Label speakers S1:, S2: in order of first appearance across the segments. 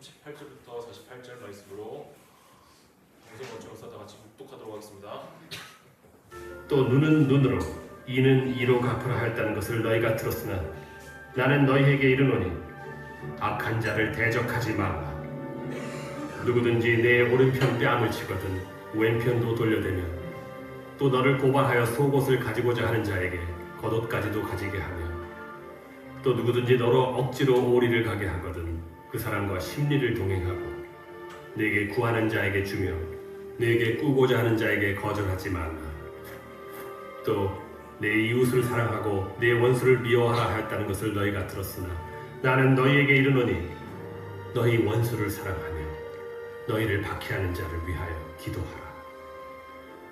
S1: 38절부터 48절 말씀으로 동생 원초로서 다 같이 묵독하도록 하겠습니다.
S2: 또 눈은 눈으로 이는 이로 갚으라 하였다는 것을 너희가 들었으나 나는 너희에게 이르노니 악한 자를 대적하지 말라. 누구든지 내 오른편 뺨을 치거든 왼편도 돌려대면 또 너를 고발하여 속옷을 가지고자 하는 자에게 겉옷까지도 가지게 하며 또 누구든지 너로 억지로 오리를 가게 하거든 그 사람과 심리를 동행하고 네게 구하는 자에게 주며 네게 꾸고자 하는 자에게 거절하지 말라. 또 내 이웃을 사랑하고 내 원수를 미워하라 하였다는 것을 너희가 들었으나 나는 너희에게 이르노니 너희 원수를 사랑하며 너희를 박해하는 자를 위하여 기도하라.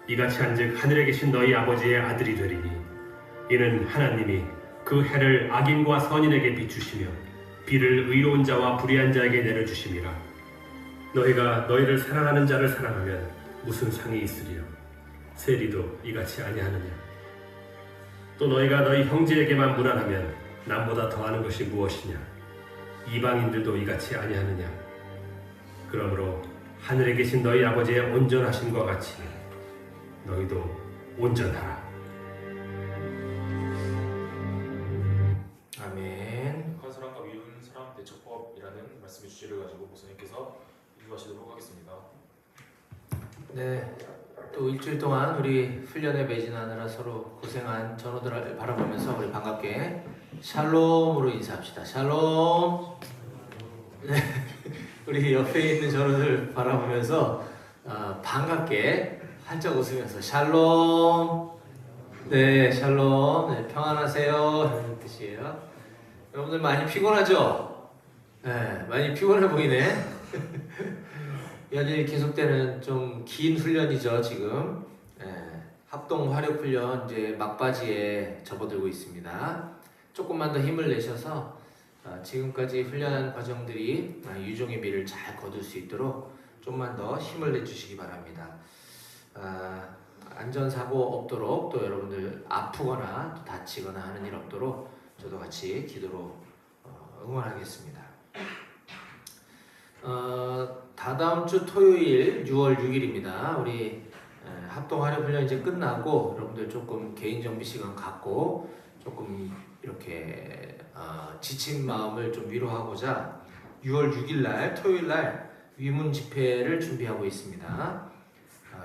S2: 이같이 한즉 하늘에 계신 너희 아버지의 아들이 되리니 이는 하나님이 그 해를 악인과 선인에게 비추시며 비를 의로운 자와 불의한 자에게 내려주심이라. 너희가 너희를 사랑하는 자를 사랑하면 무슨 상이 있으리요? 세리도 이같이 아니하느냐? 또 너희가 너희 형제에게만 무난하면 남보다 더하는 것이 무엇이냐? 이방인들도 이같이 아니하느냐? 그러므로 하늘에 계신 너희 아버지의 온전하심과 같이 너희도 온전하라.
S3: 아멘.
S1: 악한 사람과 미운 사람 대처법이라는 말씀의 주제를 가지고 목사님께서 인도하시도록 하겠습니다.
S3: 네, 또 일주일 동안 우리 훈련에 매진하느라 서로 고생한 전우들을 바라보면서 우리 반갑게 샬롬으로 인사합시다. 샬롬. 네, 우리 옆에 있는 전우들 바라보면서 반갑게 활짝 웃으면서 샬롬. 네, 샬롬. 네, 평안하세요. 이런 뜻이에요. 여러분들 많이 피곤하죠? 네, 많이 피곤해 보이네. 연일 계속되는 좀 긴 훈련이죠, 지금. 합동 화력 훈련 이제 막바지에 접어들고 있습니다. 조금만 더 힘을 내셔서 지금까지 훈련한 과정들이 유종의 미를 잘 거둘 수 있도록 좀만 더 힘을 내주시기 바랍니다. 안전사고 없도록 또 여러분들 아프거나 또 다치거나 하는 일 없도록 저도 같이 기도로 응원하겠습니다. 다다음 주 토요일 6월 6일입니다. 우리 합동화력 훈련 이제 끝나고 여러분들 조금 개인 정비 시간 갖고 조금 이렇게 지친 마음을 좀 위로하고자 6월 6일 날 토요일 날 위문 집회를 준비하고 있습니다.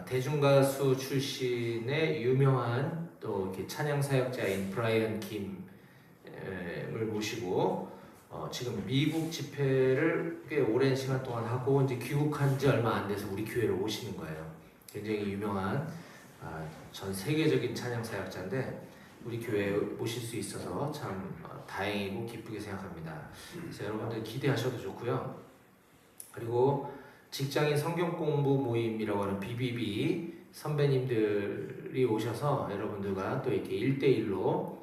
S3: 대중가수 출신의 유명한 또 이렇게 찬양 사역자인 브라이언 김을 모시고 지금 미국 집회를 꽤 오랜 시간 동안 하고 이제 귀국한 지 얼마 안 돼서 우리 교회로 오시는 거예요. 굉장히 유명한 전 세계적인 찬양 사역자인데 우리 교회에 모실 수 있어서 참 다행이고 기쁘게 생각합니다. 그래서 여러분들 기대하셔도 좋고요. 그리고 직장인 성경 공부 모임이라고 하는 BBB 선배님들이 오셔서 여러분들과 또 이렇게 1대1로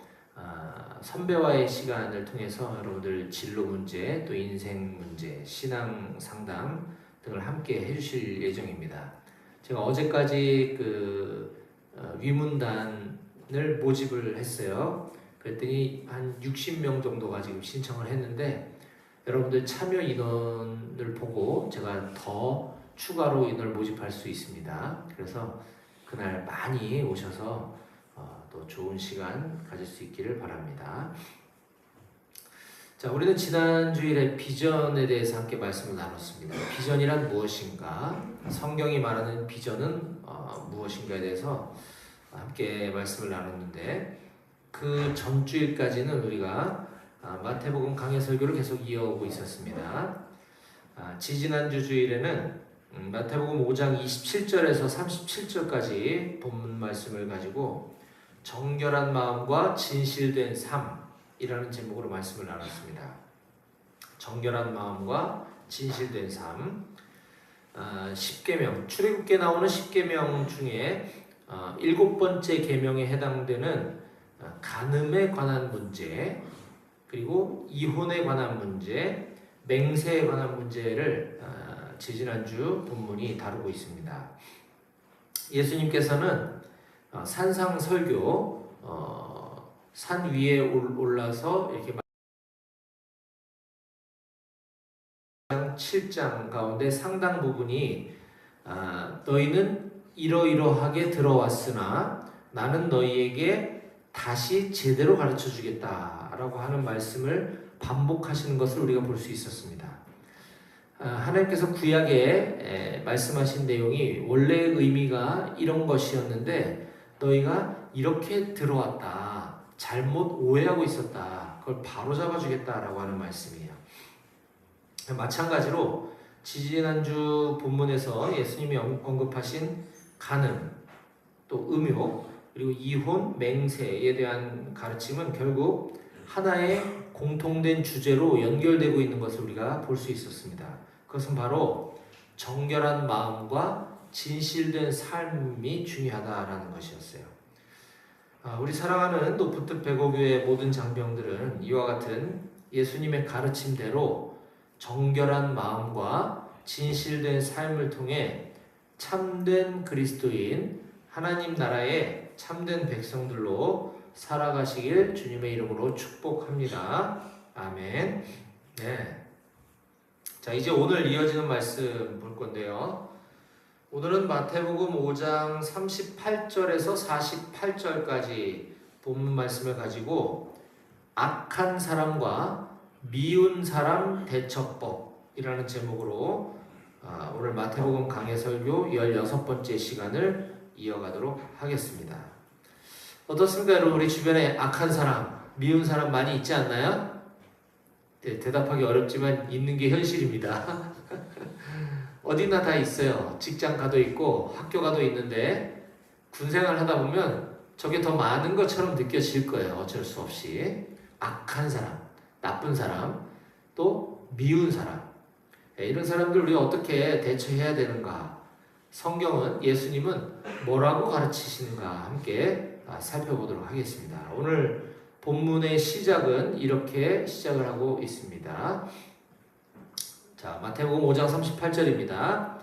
S3: 선배와의 시간을 통해서 여러분들 진로 문제, 또 인생 문제, 신앙 상담 등을 함께 해주실 예정입니다. 제가 어제까지 위문단을 모집을 했어요. 그랬더니 한 60명 정도가 지금 신청을 했는데 여러분들 참여 인원을 보고 제가 더 추가로 인원을 모집할 수 있습니다. 그래서 그날 많이 오셔서 또 좋은 시간 가질 수 있기를 바랍니다. 자, 우리는 지난 주일에 비전에 대해서 함께 말씀을 나눴습니다. 비전이란 무엇인가? 성경이 말하는 비전은 무엇인가에 대해서 함께 말씀을 나눴는데 그 전주일까지는 우리가 마태복음 강해 설교를 계속 이어오고 있었습니다. 지지난주 주일에는 마태복음 5장 27절에서 37절까지 본문 말씀을 가지고 정결한 마음과 진실된 삶이라는 제목으로 말씀을 나눴습니다. 정결한 마음과 진실된 삶. 10계명, 출애굽기에 나오는 10계명 중에 7번째 계명에 해당되는 간음에 관한 문제, 그리고 이혼에 관한 문제, 맹세에 관한 문제를 지지난주 본문이 다루고 있습니다. 예수님께서는 산상 설교, 산 위에 올라서 이렇게 6장, 7장 가운데 상당 부분이 너희는 이러이러하게 들어왔으나 나는 너희에게 다시 제대로 가르쳐 주겠다라고 하는 말씀을 반복하시는 것을 우리가 볼 수 있었습니다. 하나님께서 구약에 말씀하신 내용이 원래의 의미가 이런 것이었는데 너희가 이렇게 들어왔다, 잘못 오해하고 있었다, 그걸 바로잡아 주겠다라고 하는 말씀이에요. 마찬가지로 지지난주 본문에서 예수님이 언급하신 간음, 또 음욕, 그리고 이혼, 맹세에 대한 가르침은 결국 하나의 공통된 주제로 연결되고 있는 것을 우리가 볼 수 있었습니다. 그것은 바로 정결한 마음과 진실된 삶이 중요하다라는 것이었어요. 우리 사랑하는 노프트 백오교의 모든 장병들은 이와 같은 예수님의 가르침대로 정결한 마음과 진실된 삶을 통해 참된 그리스도인 하나님 나라의 참된 백성들로 살아가시길 주님의 이름으로 축복합니다. 아멘. 네. 자, 이제 오늘 이어지는 말씀 볼 건데요. 오늘은 마태복음 5장 38절에서 48절까지 본문 말씀을 가지고 악한 사람과 미운 사람 대처법이라는 제목으로 오늘 마태복음 강해 설교 16번째 시간을 이어가도록 하겠습니다. 어떻습니까, 여러분? 우리 주변에 악한 사람, 미운 사람 많이 있지 않나요? 네, 대답하기 어렵지만 있는 게 현실입니다. 어디나 다 있어요. 직장 가도 있고 학교 가도 있는데 군생활 하다 보면 저게 더 많은 것처럼 느껴질 거예요. 어쩔 수 없이. 악한 사람, 나쁜 사람, 또 미운 사람, 이런 사람들 우리가 어떻게 대처해야 되는가? 성경은, 예수님은 뭐라고 가르치시는가 함께 살펴보도록 하겠습니다. 오늘 본문의 시작은 이렇게 시작을 하고 있습니다. 자, 마태복음 5장 38절입니다.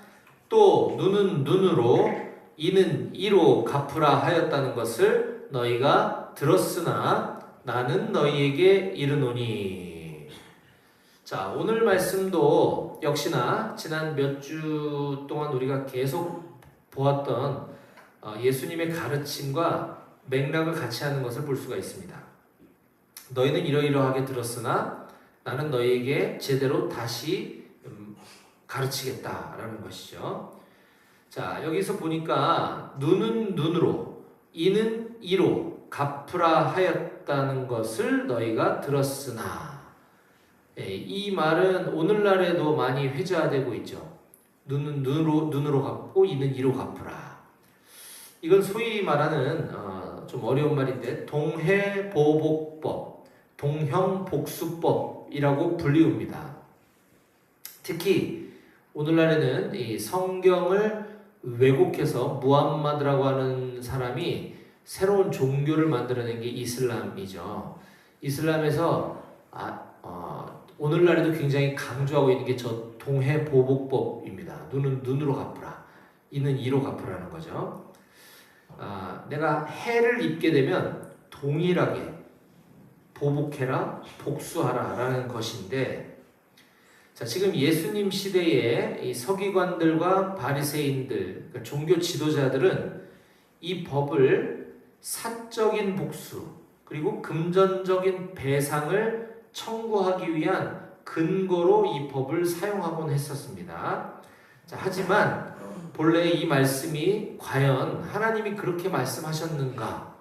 S3: 또 눈은 눈으로 이는 이로 갚으라 하였다는 것을 너희가 들었으나 나는 너희에게 이르노니. 자, 오늘 말씀도 역시나 지난 몇 주 동안 우리가 계속 보았던 예수님의 가르침과 맥락을 같이 하는 것을 볼 수가 있습니다. 너희는 이러이러하게 들었으나 나는 너희에게 제대로 다시 가르치겠다라는 것이죠. 자, 여기서 보니까 눈은 눈으로 이는 이로 갚으라 하였다는 것을 너희가 들었으나, 이 말은 오늘날에도 많이 회자되고 있죠. 눈은 눈으로 갚고 이는 이로 갚으라. 이건 소위 말하는 좀 어려운 말인데 동해보복법, 동형복수법이라고 불리웁니다. 특히 오늘날에는 이 성경을 왜곡해서 무함마드라고 하는 사람이 새로운 종교를 만들어낸 게 이슬람이죠. 이슬람에서 오늘날에도 굉장히 강조하고 있는 게 저 동해보복법입니다. 눈은 눈으로 갚으라, 이는 이로 갚으라는 거죠. 내가 해를 입게 되면 동일하게 보복해라, 복수하라 라는 것인데, 자, 지금 예수님 시대에 이 서기관들과 바리새인들, 그러니까 종교 지도자들은 이 법을 사적인 복수 그리고 금전적인 배상을 청구하기 위한 근거로 이 법을 사용하곤 했었습니다. 자, 하지만 본래 이 말씀이 과연 하나님이 그렇게 말씀하셨는가?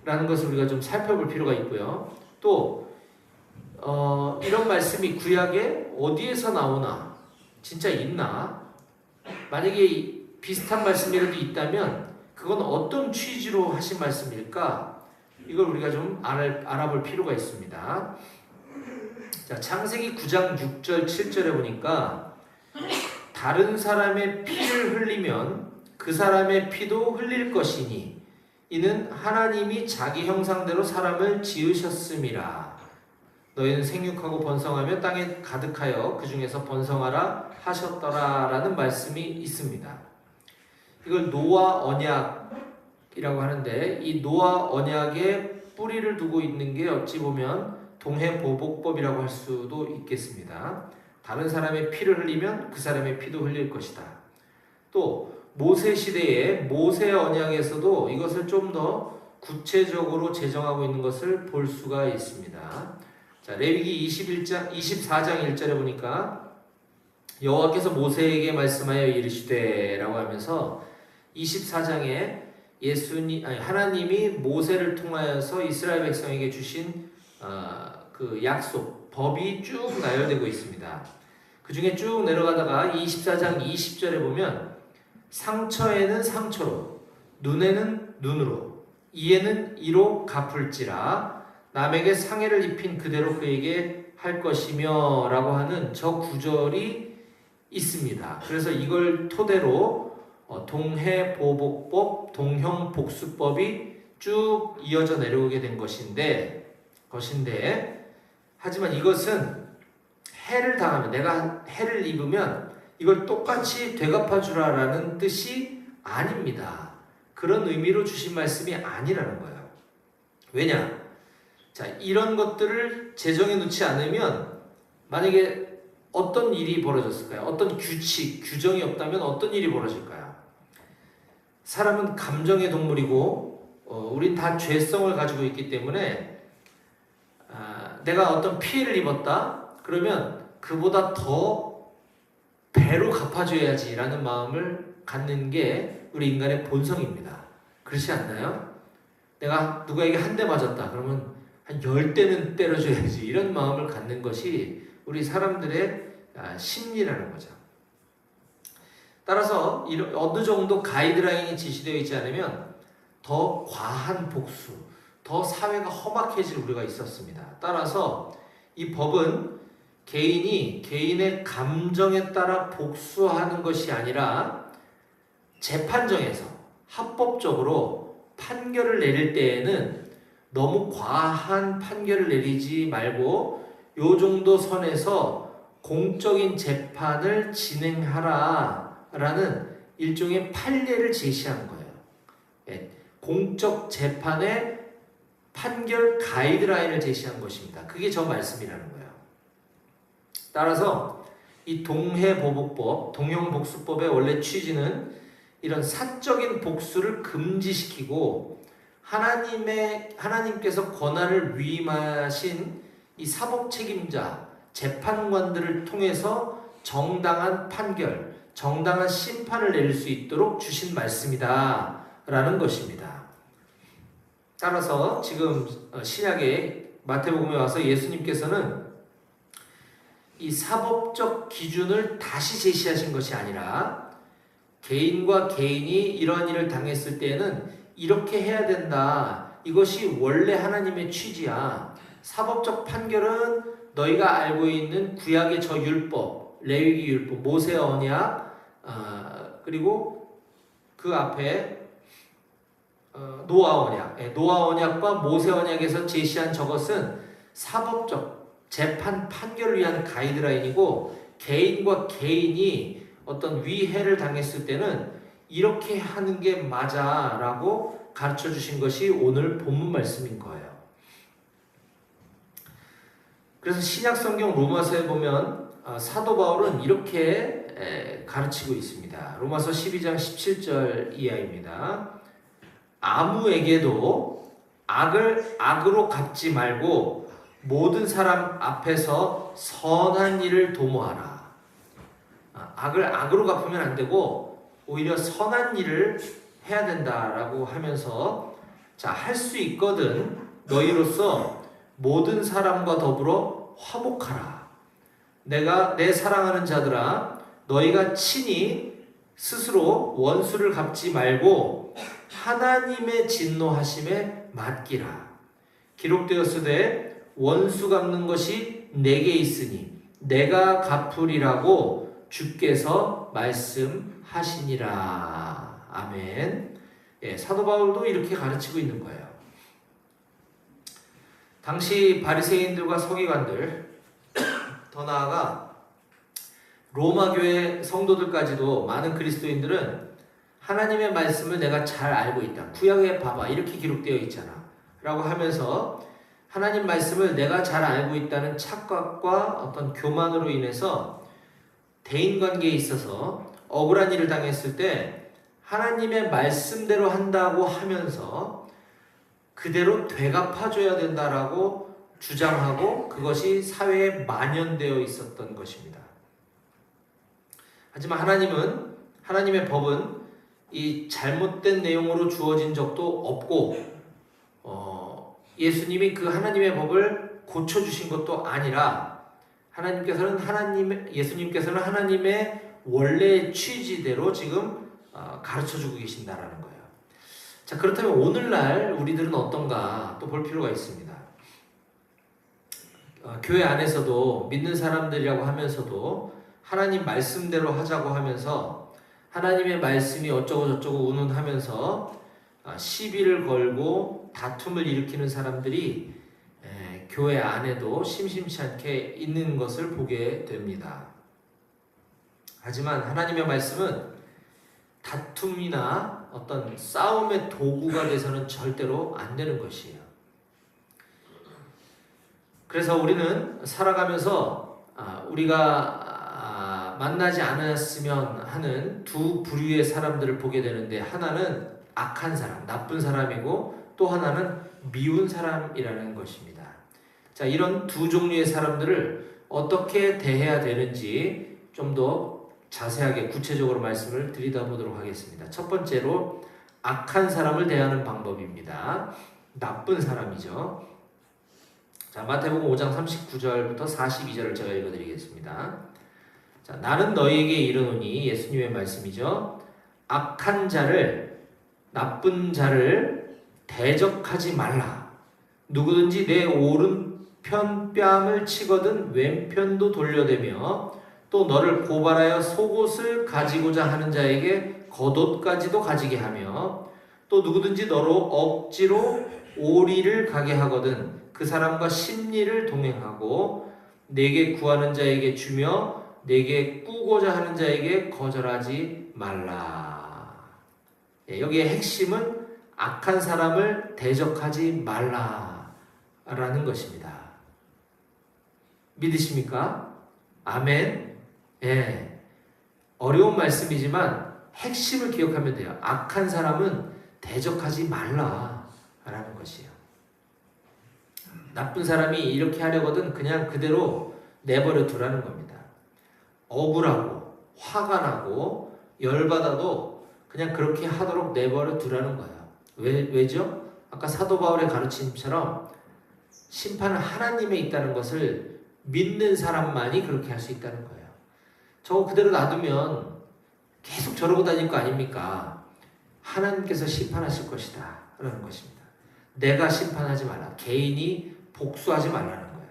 S3: 라는 것을 우리가 좀 살펴볼 필요가 있고요. 또 이런 말씀이 구약에 어디에서 나오나? 진짜 있나? 만약에 비슷한 말씀이라도 있다면 그건 어떤 취지로 하신 말씀일까? 이걸 우리가 좀 알아볼 필요가 있습니다. 자, 창세기 9장 6절 7절에 보니까 다른 사람의 피를 흘리면 그 사람의 피도 흘릴 것이니 이는 하나님이 자기 형상대로 사람을 지으셨음이라. 너희는 생육하고 번성하며 땅에 가득하여 그 중에서 번성하라 하셨더라 라는 말씀이 있습니다. 이걸 노아 언약이라고 하는데, 이 노아 언약에 뿌리를 두고 있는 게 어찌 보면 동해보복법이라고 할 수도 있겠습니다. 다른 사람의 피를 흘리면 그 사람의 피도 흘릴 것이다. 또 모세 시대에 모세 언약에서도 이것을 좀 더 구체적으로 제정하고 있는 것을 볼 수가 있습니다. 자, 레위기 24장 1절에 보니까 여호와께서 모세에게 말씀하여 이르시되라고 하면서 24장에 하나님이 모세를 통하여서 이스라엘 백성에게 주신 그 약속, 법이 쭉 나열되고 있습니다. 그 중에 쭉 내려가다가 24장 20절에 보면 상처에는 상처로, 눈에는 눈으로, 이에는 이로 갚을지라 남에게 상해를 입힌 그대로 그에게 할 것이며 라고 하는 저 구절이 있습니다. 그래서 이걸 토대로 동해보복법, 동형복수법이 쭉 이어져 내려오게 된 것인데 하지만 이것은 해를 당하면, 내가 해를 입으면 이걸 똑같이 되갚아주라라는 뜻이 아닙니다. 그런 의미로 주신 말씀이 아니라는 거예요. 왜냐? 자, 이런 것들을 제정해 놓지 않으면 만약에 어떤 일이 벌어졌을까요? 어떤 규칙, 규정이 없다면 어떤 일이 벌어질까요? 사람은 감정의 동물이고 우린 다 죄성을 가지고 있기 때문에 내가 어떤 피해를 입었다? 그러면 그보다 더 배로 갚아줘야지라는 마음을 갖는 게 우리 인간의 본성입니다. 그렇지 않나요? 내가 누구에게 한 대 맞았다. 그러면 한 10대는 때려줘야지. 이런 마음을 갖는 것이 우리 사람들의 심리라는 거죠. 따라서 어느 정도 가이드라인이 지시되어 있지 않으면 더 과한 복수, 더 사회가 험악해질 우려가 있었습니다. 따라서 이 법은 개인이 개인의 감정에 따라 복수하는 것이 아니라 재판정에서 합법적으로 판결을 내릴 때에는 너무 과한 판결을 내리지 말고 요 정도 선에서 공적인 재판을 진행하라라는 일종의 판례를 제시한 거예요. 공적 재판의 판결 가이드라인을 제시한 것입니다. 그게 저 말씀이라는 거예요. 따라서 이 동해보복법, 동형복수법의 원래 취지는 이런 사적인 복수를 금지시키고 하나님께서 권한을 위임하신 이 사법 책임자, 재판관들을 통해서 정당한 판결, 정당한 심판을 내릴 수 있도록 주신 말씀이다 라는 것입니다. 따라서 지금 신약의 마태복음에 와서 예수님께서는 이 사법적 기준을 다시 제시하신 것이 아니라 개인과 개인이 이런 일을 당했을 때에는 이렇게 해야 된다. 이것이 원래 하나님의 취지야. 사법적 판결은 너희가 알고 있는 구약의 저 율법, 레위기 율법, 모세 언약, 그리고 그 앞에 노아 언약, 노아 언약과 모세 언약에서 제시한 저것은 사법적 재판 판결을 위한 가이드라인이고 개인과 개인이 어떤 위해를 당했을 때는 이렇게 하는 게 맞아라고 가르쳐 주신 것이 오늘 본문 말씀인 거예요. 그래서 신약 성경 로마서에 보면 사도 바울은 이렇게 가르치고 있습니다. 로마서 12장 17절 이하입니다. 아무에게도 악을 악으로 갚지 말고 모든 사람 앞에서 선한 일을 도모하라. 악을 악으로 갚으면 안 되고 오히려 선한 일을 해야 된다라고 하면서 자, 할 수 있거든 너희로서 모든 사람과 더불어 화목하라. 내 사랑하는 자들아, 너희가 친히 스스로 원수를 갚지 말고 하나님의 진노하심에 맡기라. 기록되었으되 원수 갚는 것이 내게 있으니 내가 갚으리라고 주께서 말씀하시니라. 아멘. 사도 바울도 이렇게 가르치고 있는 거예요. 당시 바리새인들과 서기관들, 더 나아가 로마 교회 성도들까지도 많은 그리스도인들은 하나님의 말씀을 내가 잘 알고 있다. 구약에 봐봐, 이렇게 기록되어 있잖아 라고 하면서 하나님 말씀을 내가 잘 알고 있다는 착각과 어떤 교만으로 인해서 대인관계에 있어서 억울한 일을 당했을 때 하나님의 말씀대로 한다고 하면서 그대로 되갚아줘야 된다라고 주장하고 그것이 사회에 만연되어 있었던 것입니다. 하지만 하나님의 법은 이 잘못된 내용으로 주어진 적도 없고 예수님이 그 하나님의 법을 고쳐주신 것도 아니라 예수님께서는 하나님의 원래 취지대로 지금 가르쳐주고 계신다라는 거예요. 자, 그렇다면 오늘날 우리들은 어떤가 또 볼 필요가 있습니다. 교회 안에서도 믿는 사람들이라고 하면서도 하나님 말씀대로 하자고 하면서 하나님의 말씀이 어쩌고 저쩌고 운운하면서 시비를 걸고 다툼을 일으키는 사람들이 교회 안에도 심심치 않게 있는 것을 보게 됩니다. 하지만 하나님의 말씀은 다툼이나 어떤 싸움의 도구가 돼서는 절대로 안 되는 것이에요. 그래서 우리는 살아가면서 우리가 만나지 않았으면 하는 두 부류의 사람들을 보게 되는데, 하나는 악한 사람, 나쁜 사람이고 또 하나는 미운 사람이라는 것입니다. 자, 이런 두 종류의 사람들을 어떻게 대해야 되는지 좀 더 자세하게 구체적으로 말씀을 들여다보도록 하겠습니다. 첫 번째로 악한 사람을 대하는 방법입니다. 나쁜 사람이죠. 자, 마태복음 5장 39절부터 42절을 제가 읽어드리겠습니다. 자, 나는 너희에게 이르노니, 예수님의 말씀이죠. 악한 자를, 나쁜 자를 대적하지 말라. 누구든지 내 오른편 뺨을 치거든 왼편도 돌려대며 또 너를 고발하여 속옷을 가지고자 하는 자에게 겉옷까지도 가지게 하며 또 누구든지 너로 억지로 오리를 가게 하거든 그 사람과 심리를 동행하고 내게 구하는 자에게 주며 내게 꾸고자 하는 자에게 거절하지 말라. 여기에 핵심은 악한 사람을 대적하지 말라라는 것입니다. 믿으십니까? 아멘. 예, 어려운 말씀이지만 핵심을 기억하면 돼요. 악한 사람은 대적하지 말라라는 것이에요. 나쁜 사람이 이렇게 하려거든 그냥 그대로 내버려 두라는 겁니다. 억울하고 화가 나고 열받아도 그냥 그렇게 하도록 내버려 두라는 거예요. 왜죠? 아까 사도 바울의 가르침처럼 심판은 하나님에 있다는 것을 믿는 사람만이 그렇게 할 수 있다는 거예요. 저거 그대로 놔두면 계속 저러고 다닐 거 아닙니까? 하나님께서 심판하실 것이다 라는 것입니다. 내가 심판하지 말라. 개인이 복수하지 말라는 거예요.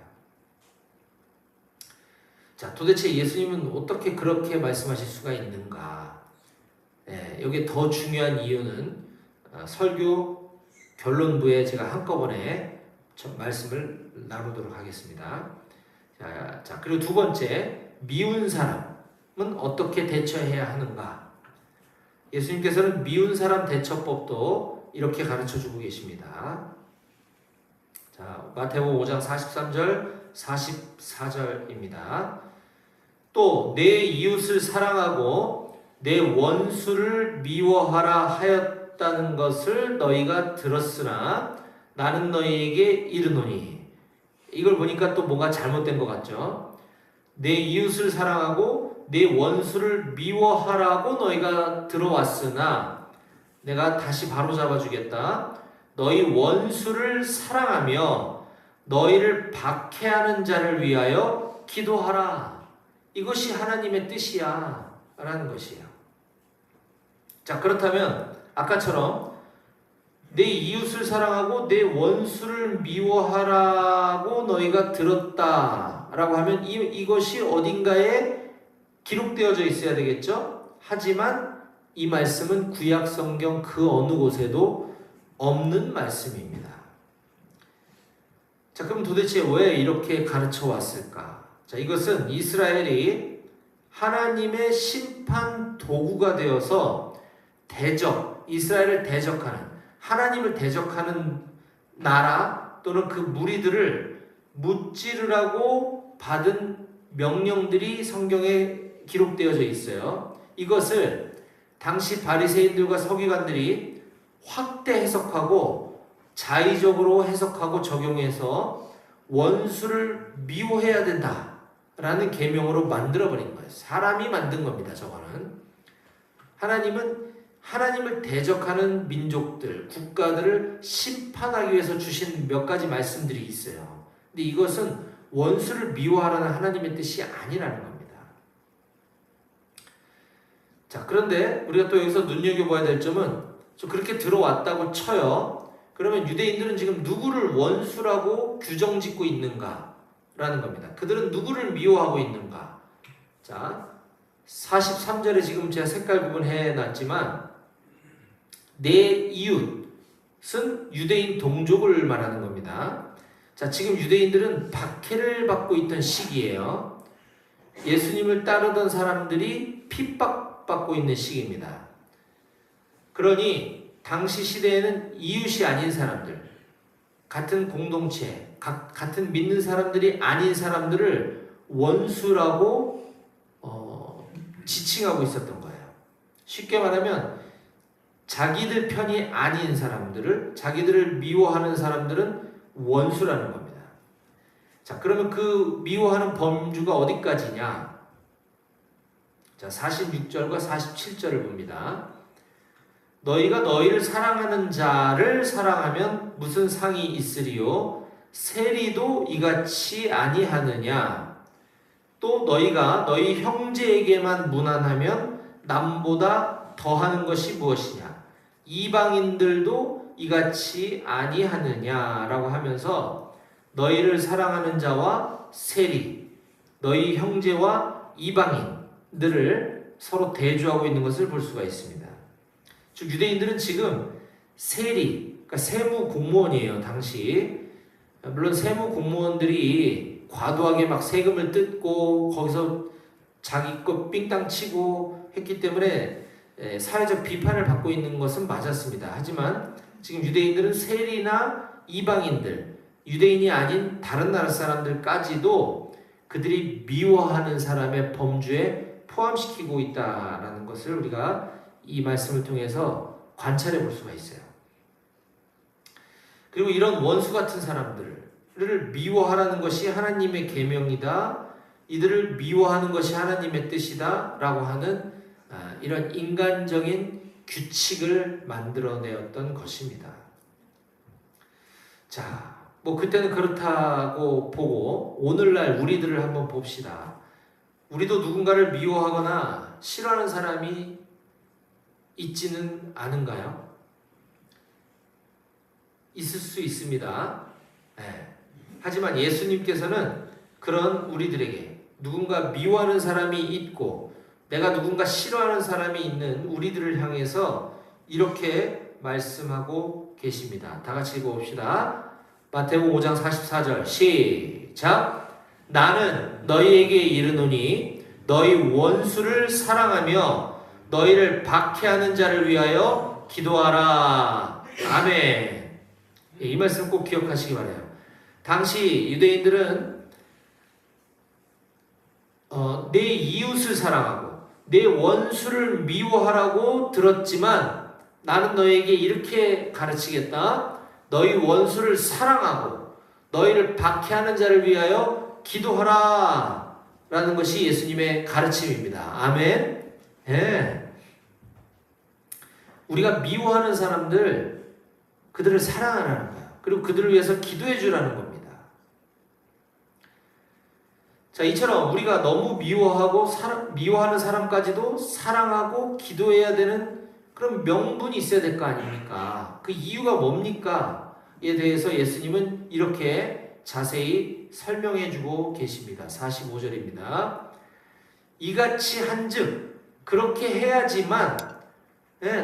S3: 자, 도대체 예수님은 어떻게 그렇게 말씀하실 수가 있는가? 여기에 더 중요한 이유는 설교 결론부에 제가 한꺼번에 말씀을 나누도록 하겠습니다. 자, 그리고 두 번째, 미운 사람은 어떻게 대처해야 하는가? 예수님께서는 미운 사람 대처법도 이렇게 가르쳐주고 계십니다. 자, 마태복음 5장 43절, 44절입니다. 또 내 이웃을 사랑하고 내 원수를 미워하라 하였다는 것을 너희가 들었으나 나는 너희에게 이르노니. 이걸 보니까 또 뭐가 잘못된 것 같죠? 내 이웃을 사랑하고 내 원수를 미워하라고 너희가 들어왔으나 내가 다시 바로잡아 주겠다. 너희 원수를 사랑하며 너희를 박해하는 자를 위하여 기도하라. 이것이 하나님의 뜻이야 라는 것이에요. 자, 그렇다면 아까처럼 내 이웃을 사랑하고 내 원수를 미워하라고 너희가 들었다 라고 하면 이것이 어딘가에 기록되어져 있어야 되겠죠? 하지만 이 말씀은 구약 성경 그 어느 곳에도 없는 말씀입니다. 자, 그럼 도대체 왜 이렇게 가르쳐 왔을까? 자, 이것은 이스라엘이 하나님의 심판 도구가 되어서 이스라엘을 대적하는, 하나님을 대적하는 나라 또는 그 무리들을 무찌르라고 받은 명령들이 성경에 기록되어져 있어요. 이것을 당시 바리새인들과 서기관들이 확대 해석하고 자의적으로 해석하고 적용해서 원수를 미워해야 된다라는 계명으로 만들어버린 거예요. 사람이 만든 겁니다. 저거는. 하나님은 하나님을 대적하는 민족들, 국가들을 심판하기 위해서 주신 몇 가지 말씀들이 있어요. 근데 이것은 원수를 미워하라는 하나님의 뜻이 아니라는 겁니다. 자, 그런데 우리가 또 여기서 눈여겨봐야 될 점은 그렇게 들어왔다고 쳐요. 그러면 유대인들은 지금 누구를 원수라고 규정짓고 있는가라는 겁니다. 그들은 누구를 미워하고 있는가? 자, 43절에 지금 제가 색깔 구분해 놨지만 내 이웃은 유대인 동족을 말하는 겁니다. 자, 지금 유대인들은 박해를 받고 있던 시기예요. 예수님을 따르던 사람들이 핍박받고 있는 시기입니다. 그러니 당시 시대에는 이웃이 아닌 사람들, 같은 공동체, 같은 믿는 사람들이 아닌 사람들을 원수라고 지칭하고 있었던 거예요. 쉽게 말하면 자기들 편이 아닌 사람들을, 자기들을 미워하는 사람들은 원수라는 겁니다. 자, 그러면 그 미워하는 범주가 어디까지냐? 자, 46절과 47절을 봅니다. 너희가 너희를 사랑하는 자를 사랑하면 무슨 상이 있으리요? 세리도 이같이 아니하느냐? 또 너희가 너희 형제에게만 무난하면 남보다 더하는 것이 무엇이냐? 이방인들도 이같이 아니하느냐라고 하면서 너희를 사랑하는 자와 세리, 너희 형제와 이방인들을 서로 대조하고 있는 것을 볼 수가 있습니다. 즉 유대인들은 지금 세리, 그러니까 세무 공무원이에요. 당시 물론 세무 공무원들이 과도하게 막 세금을 뜯고 거기서 자기 것 삥땅 치고 했기 때문에 사회적 비판을 받고 있는 것은 맞았습니다. 하지만 지금 유대인들은 세리나 이방인들, 유대인이 아닌 다른 나라 사람들까지도 그들이 미워하는 사람의 범주에 포함시키고 있다라는 것을 우리가 이 말씀을 통해서 관찰해 볼 수가 있어요. 그리고 이런 원수 같은 사람들을 미워하라는 것이 하나님의 계명이다. 이들을 미워하는 것이 하나님의 뜻이다. 라고 하는 이런 인간적인 규칙을 만들어내었던 것입니다. 자, 뭐 그때는 그렇다고 보고 오늘날 우리들을 한번 봅시다. 우리도 누군가를 미워하거나 싫어하는 사람이 있지는 않은가요? 있을 수 있습니다. 네. 하지만 예수님께서는 그런 우리들에게 누군가 미워하는 사람이 있고 내가 누군가 싫어하는 사람이 있는 우리들을 향해서 이렇게 말씀하고 계십니다. 다 같이 읽어봅시다. 마태복음 5장 44절 시작. 나는 너희에게 이르노니 너희 원수를 사랑하며 너희를 박해하는 자를 위하여 기도하라. 아멘. 이 말씀 꼭 기억하시기 바라요. 당시 유대인들은 내 이웃을 사랑하고 내 원수를 미워하라고 들었지만 나는 너에게 이렇게 가르치겠다. 너희 원수를 사랑하고 너희를 박해하는 자를 위하여 기도하라 라는 것이 예수님의 가르침입니다. 아멘. 예. 우리가 미워하는 사람들 그들을 사랑하라는 거야. 그리고 그들을 위해서 기도해 주라는 겁니다. 자, 이처럼 우리가 너무 미워하는 사람까지도 사랑하고 기도해야 되는 그런 명분이 있어야 될 거 아닙니까? 그 이유가 뭡니까? 에 대해서 예수님은 이렇게 자세히 설명해 주고 계십니다. 45절입니다. 이같이 한즉 그렇게 해야지만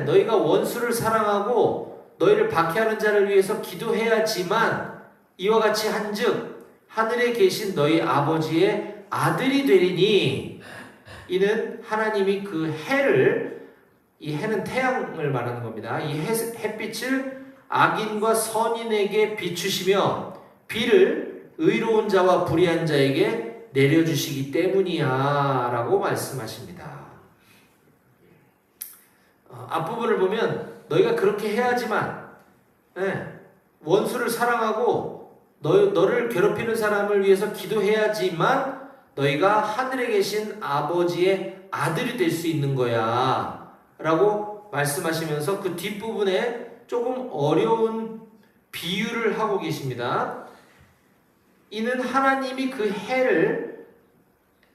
S3: 너희가 원수를 사랑하고 너희를 박해하는 자를 위해서 기도해야지만 이와 같이 한즉 하늘에 계신 너희 아버지의 아들이 되리니 이는 하나님이 그 해를 이 해는 태양을 말하는 겁니다. 이 햇빛을 악인과 선인에게 비추시며 비를 의로운 자와 불의한 자에게 내려주시기 때문이야 라고 말씀하십니다. 앞부분을 보면 너희가 그렇게 해야지만 원수를 사랑하고 너를 괴롭히는 사람을 위해서 기도해야지만 너희가 하늘에 계신 아버지의 아들이 될 수 있는 거야 라고 말씀하시면서 그 뒷부분에 조금 어려운 비유를 하고 계십니다. 이는 하나님이 그 해를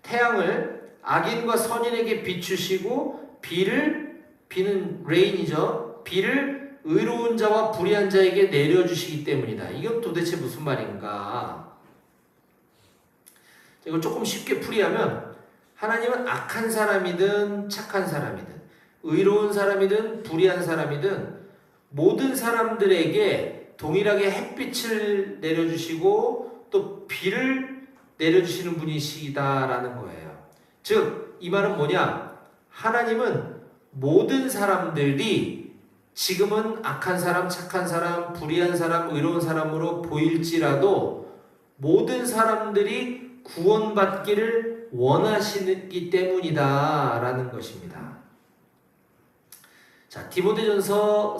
S3: 태양을 악인과 선인에게 비추시고 비는 레인이죠. 비를 의로운 자와 불의한 자에게 내려주시기 때문이다. 이건 도대체 무슨 말인가? 이걸 조금 쉽게 풀이하면 하나님은 악한 사람이든 착한 사람이든 의로운 사람이든 불의한 사람이든 모든 사람들에게 동일하게 햇빛을 내려주시고 또 비를 내려주시는 분이시다라는 거예요. 즉, 이 말은 뭐냐? 하나님은 모든 사람들이 지금은 악한 사람, 착한 사람, 불의한 사람, 의로운 사람으로 보일지라도 모든 사람들이 구원받기를 원하시기 때문이다 라는 것입니다. 자, 디모데전서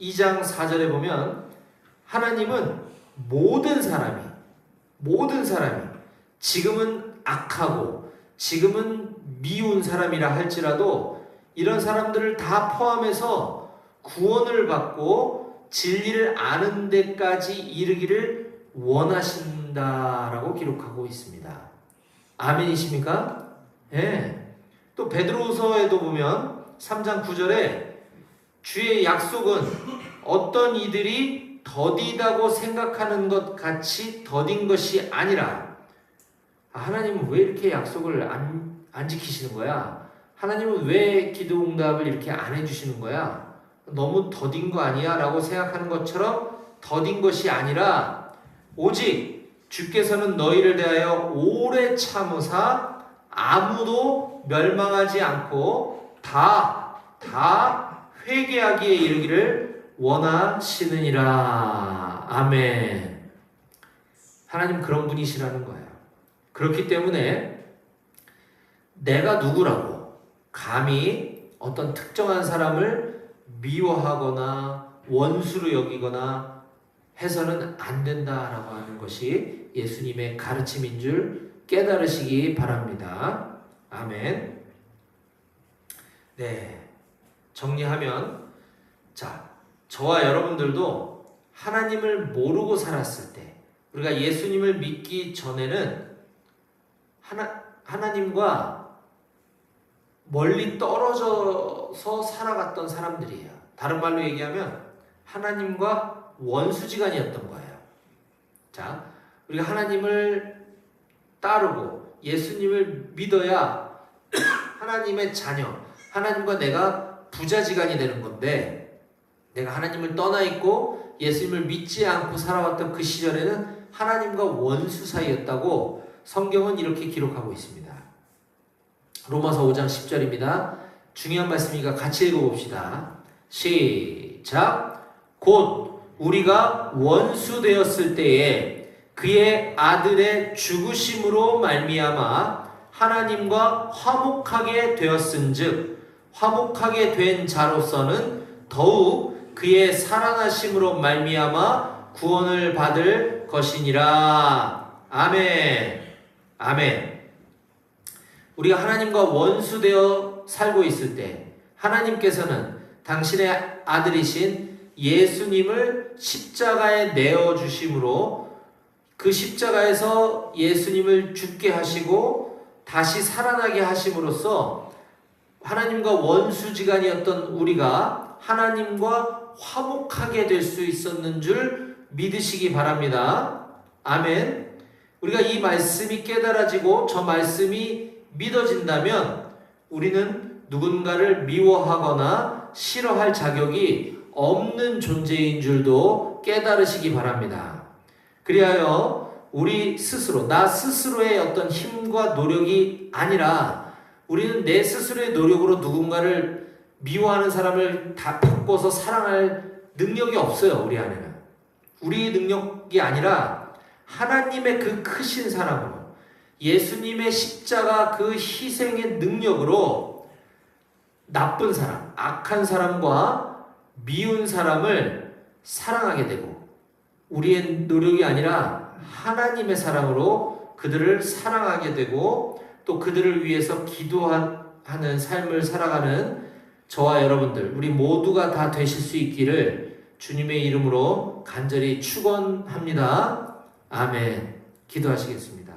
S3: 2장 4절에 보면 하나님은 모든 사람이 지금은 악하고 지금은 미운 사람이라 할지라도 이런 사람들을 다 포함해서 구원을 받고 진리를 아는 데까지 이르기를 원하신다라고 기록하고 있습니다. 아멘이십니까? 예. 또 베드로후서에도 보면 3장 9절에 주의 약속은 어떤 이들이 더디다고 생각하는 것 같이 더딘 것이 아니라 하나님은 왜 이렇게 약속을 안 지키시는 거야? 하나님은 왜 기도 응답을 이렇게 안 해주시는 거야? 너무 더딘 거 아니야? 라고 생각하는 것처럼 더딘 것이 아니라 오직 주께서는 너희를 대하여 오래 참으사 아무도 멸망하지 않고 다 회개하기에 이르기를 원하시느니라. 아멘. 하나님 그런 분이시라는 거예요. 그렇기 때문에 내가 누구라고 감히 어떤 특정한 사람을 미워하거나 원수로 여기거나 해서는 안 된다라고 하는 것이 예수님의 가르침인 줄 깨달으시기 바랍니다. 아멘. 네. 정리하면, 자, 저와 여러분들도 하나님을 모르고 살았을 때, 우리가 예수님을 믿기 전에는 하나님과 멀리 떨어져서 살아갔던 사람들이에요. 다른 말로 얘기하면 하나님과 원수지간이었던 거예요. 자, 우리가 하나님을 따르고 예수님을 믿어야 하나님의 자녀, 하나님과 내가 부자지간이 되는 건데, 내가 하나님을 떠나 있고 예수님을 믿지 않고 살아왔던 그 시절에는 하나님과 원수 사이였다고 성경은 이렇게 기록하고 있습니다. 로마서 5장 10절입니다. 중요한 말씀이니까 같이 읽어봅시다. 시작. 곧 우리가 원수 되었을 때에 그의 아들의 죽으심으로 말미암아 하나님과 화목하게 되었은즉 화목하게 된 자로서는 더욱 그의 살아나심으로 말미암아 구원을 받을 것이니라. 아멘. 아멘. 우리가 하나님과 원수되어 살고 있을 때 하나님께서는 당신의 아들이신 예수님을 십자가에 내어주심으로 그 십자가에서 예수님을 죽게 하시고 다시 살아나게 하심으로써 하나님과 원수지간이었던 우리가 하나님과 화목하게 될 수 있었는 줄 믿으시기 바랍니다. 아멘. 우리가 이 말씀이 깨달아지고 저 말씀이 믿어진다면 우리는 누군가를 미워하거나 싫어할 자격이 없는 존재인 줄도 깨달으시기 바랍니다. 그리하여 우리 스스로, 나 스스로의 어떤 힘과 노력이 아니라 우리는 내 스스로의 노력으로 누군가를 미워하는 사람을 다 바꿔서 사랑할 능력이 없어요. 우리 안에는. 우리의 능력이 아니라 하나님의 그 크신 사랑으로 예수님의 십자가 그 희생의 능력으로 나쁜 사람, 악한 사람과 미운 사람을 사랑하게 되고 우리의 노력이 아니라 하나님의 사랑으로 그들을 사랑하게 되고 또 그들을 위해서 기도하는 삶을 살아가는 저와 여러분들 우리 모두가 다 되실 수 있기를 주님의 이름으로 간절히 축원합니다. 아멘. 기도하시겠습니다.